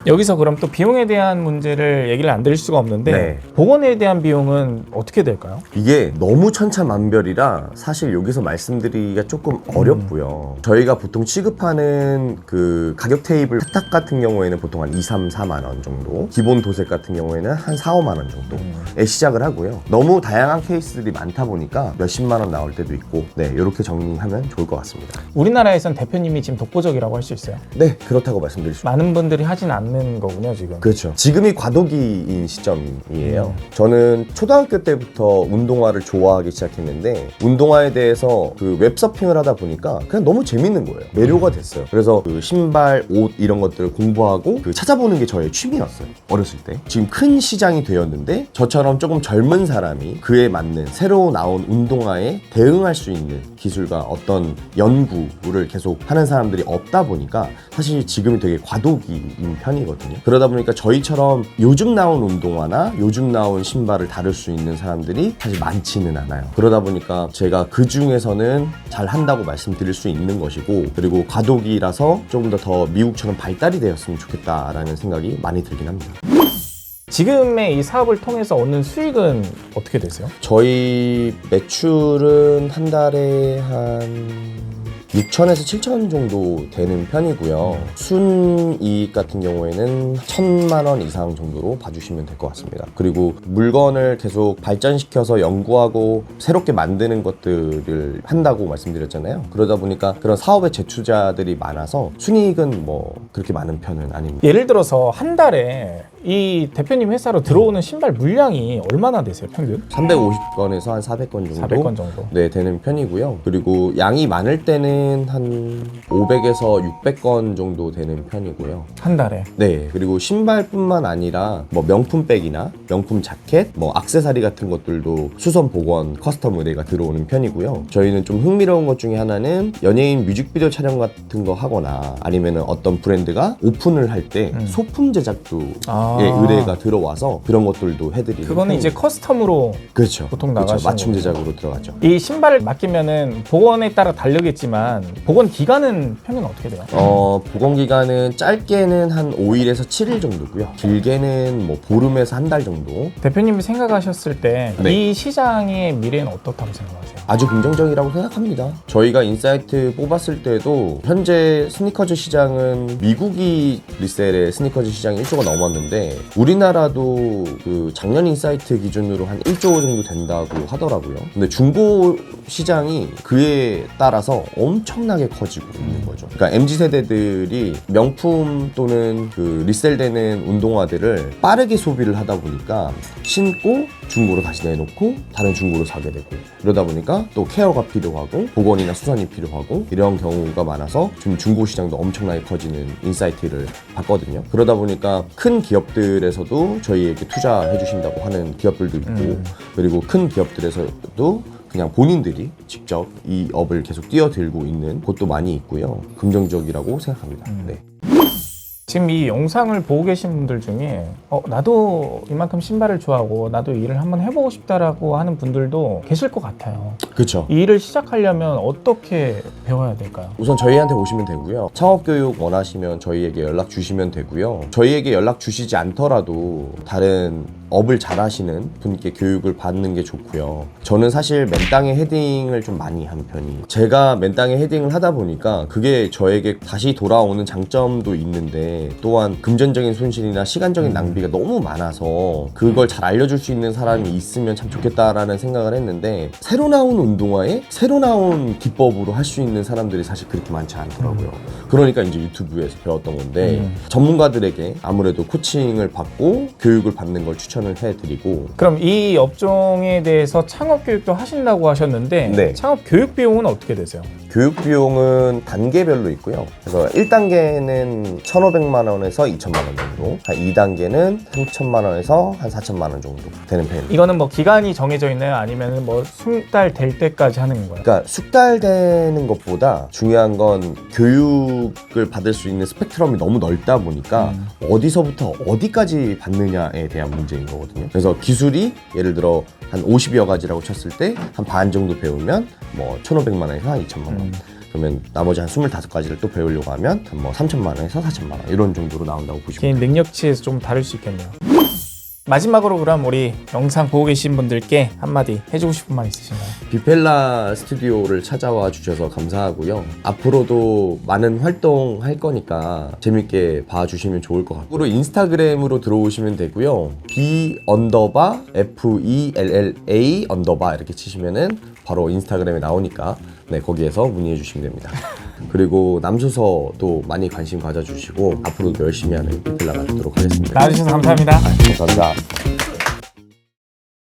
여기서 그럼 또 비용에 대한 문제를 얘기를 안 드릴 수가 없는데 네. 복원에 대한 비용은 어떻게 될까요? 이게 너무 천차만별이라 사실 여기서 말씀드리기가 조금 어렵고요. 저희가 보통 취급하는 그 가격 테이블 세탁 같은 경우에는 보통 한 2, 3, 4만 원 정도, 기본 도색 같은 경우에는 한 4, 5만 원 정도에 시작을 하고요. 너무 다양한 케이스들이 많다 보니까 몇십만 원 나올 때도 있고, 네, 이렇게 정리하면 좋을 것 같습니다. 우리나라에선 대표님이 지금 독보적이라고 할 수 있어요. 네, 그렇다고 말씀드릴 수 있습니다. 많은 분들이 하진 않는 거군요, 지금. 그렇죠. 지금이 과도기인 시점이에요. 저는 초등학교 때부터 운동화를 좋아하기 시작했는데, 운동화에 대해서 그 웹서핑을 하다 보니까 그냥 너무 재밌는 거예요. 매료가 됐어요. 그래서 그 신발, 옷 이런 것들을 공부하고 그 찾아보는 게 저의 취미였어요. 어렸을 때. 지금 큰 시장이 되었는데 저처럼 조금 젊은 사람이 그에 맞는 새로 나온 운동화에 대응할 수 있는 기술과 어떤 연구를 계속 하는 사람들이 없다 보니까 사실 지금이 되게 과도기인 편이거든요. 그러다 보니까 저희처럼 요즘 나온 운동화나 요즘 나온 신발을 다룰 수 있는 사람들이 사실 많지는 않아요. 그러다 보니까 제가 그 중에서는 잘 한다고 말씀드릴 수 있는 것이고, 그리고 과도기라서 조금 더 미국처럼 발달이 되었으면 좋겠다라는 생각이 많이 들긴 합니다. 지금의 이 사업을 통해서 얻는 수익은 어떻게 되세요? 저희 매출은 한 달에 한 6천에서 7천 정도 되는 편이고요. 순이익 같은 경우에는 1,000만 원 이상 정도로 봐주시면 될 것 같습니다. 그리고 물건을 계속 발전시켜서 연구하고 새롭게 만드는 것들을 한다고 말씀드렸잖아요. 그러다 보니까 그런 사업에 재투자들이 많아서 순이익은 뭐 그렇게 많은 편은 아닙니다. 예를 들어서 한 달에 이 대표님 회사로 들어오는 신발 물량이 얼마나 되세요, 평균? 350건에서 한 400건 정도? 400건 정도. 네, 되는 편이고요. 그리고 양이 많을 때는 한 500에서 600건 정도 되는 편이고요. 한 달에. 네, 그리고 신발뿐만 아니라 뭐 명품백이나 명품 자켓, 뭐 액세서리 같은 것들도 수선 복원, 커스텀 의뢰가 들어오는 편이고요. 저희는 좀 흥미로운 것 중에 하나는 연예인 뮤직비디오 촬영 같은 거 하거나 아니면은 어떤 브랜드가 오픈을 할 때 소품 제작도 의뢰가 들어와서 그런 것들도 해드리는 그거는 이제 커스텀으로 그렇죠. 보통 그렇죠. 나가시는 맞춤 거죠. 제작으로 들어가죠. 이 신발을 맡기면은 복원에 따라 다르겠지만 복원 기간은 평균 어떻게 돼요? 복원 기간은 짧게는 한 5일에서 7일 정도고요. 길게는 뭐 보름에서 한 달 정도. 대표님이 생각하셨을 때 이 네. 시장의 미래는 어떻다고 생각하세요? 아주 긍정적이라고 생각합니다. 저희가 인사이트 뽑았을 때도 현재 스니커즈 시장은 미국이 리셀의 스니커즈 시장이 1조가 넘었는데 우리나라도 그 작년 인사이트 기준으로 한 1조 정도 된다고 하더라고요. 근데 중고 시장이 그에 따라서 엄청나게 커지고 있는 거죠. 그러니까 MZ세대들이 명품 또는 그 리셀되는 운동화들을 빠르게 소비를 하다 보니까 신고 중고로 다시 내놓고 다른 중고로 사게 되고, 이러다 보니까 또 케어가 필요하고 복원이나 수선이 필요하고 이런 경우가 많아서 지금 중고 시장도 엄청나게 커지는 인사이트를 봤거든요. 그러다 보니까 큰 기업들에서도 저희에게 투자해 주신다고 하는 기업들도 있고, 그리고 큰 기업들에서도 그냥 본인들이 직접 이 업을 계속 뛰어들고 있는 곳도 많이 있고요. 긍정적이라고 생각합니다. 네. 지금 이 영상을 보고 계신 분들 중에 나도 이만큼 신발을 좋아하고 나도 이 일을 한번 해보고 싶다라고 하는 분들도 계실 것 같아요. 그렇죠. 이 일을 시작하려면 어떻게 배워야 될까요? 우선 저희한테 오시면 되고요. 창업교육 원하시면 저희에게 연락 주시면 되고요. 저희에게 연락 주시지 않더라도 다른 업을 잘 하시는 분께 교육을 받는 게 좋고요. 저는 사실 맨땅에 헤딩을 좀 많이 한 편이에요. 제가 맨땅에 헤딩을 하다 보니까 그게 저에게 다시 돌아오는 장점도 있는데, 또한 금전적인 손실이나 시간적인 낭비가 너무 많아서 그걸 잘 알려줄 수 있는 사람이 있으면 참 좋겠다라는 생각을 했는데, 새로 나온 운동화에 새로 나온 기법으로 할 수 있는 사람들이 사실 그렇게 많지 않더라고요. 그러니까 이제 유튜브에서 배웠던 건데, 전문가들에게 아무래도 코칭을 받고 교육을 받는 걸 추천을 해드리고. 그럼 이 업종에 대해서 창업 교육도 하신다고 하셨는데 네. 창업 교육 비용은 어떻게 되세요? 교육 비용은 단계별로 있고요. 그래서 1단계는 1,500만 원에서 2,000만 원 정도, 2단계는 3,000만 원에서 한 4,000만 원 정도 되는 편입니다. 이거는 뭐 기간이 정해져 있나요? 아니면 뭐 숙달 될 때까지 하는 거예요? 그러니까 숙달되는 것보다 중요한 건 교육을 받을 수 있는 스펙트럼이 너무 넓다 보니까 어디서부터 어디까지 받느냐에 대한 문제인 거거든요. 그래서 기술이 예를 들어 한 50여 가지라고 쳤을 때 한 반 정도 배우면 뭐 1,500만 원에서 한 2,000만 원. 그러면 나머지 한 25가지를 또 배우려고 하면 한 뭐 3천만 원에서 4천만 원 이런 정도로 나온다고 보시면 개인 능력치에서 좀 다를 수 있겠네요. 마지막으로 그럼 우리 영상 보고 계신 분들께 한마디 해주고 싶은 말 있으신가요? 비펠라 스튜디오를 찾아와 주셔서 감사하고요. 앞으로도 많은 활동할 거니까 재밌게 봐주시면 좋을 것 같고요. 인스타그램으로 들어오시면 되고요. B_FELLA_ 이렇게 치시면은 바로 인스타그램에 나오니까 네, 거기에서 문의해 주시면 됩니다. 그리고 남소서도 많이 관심 가져주시고 앞으로도 열심히 하는 비펠라가 되도록 하겠습니다. 나와주셔서 감사합니다. 감사합니다.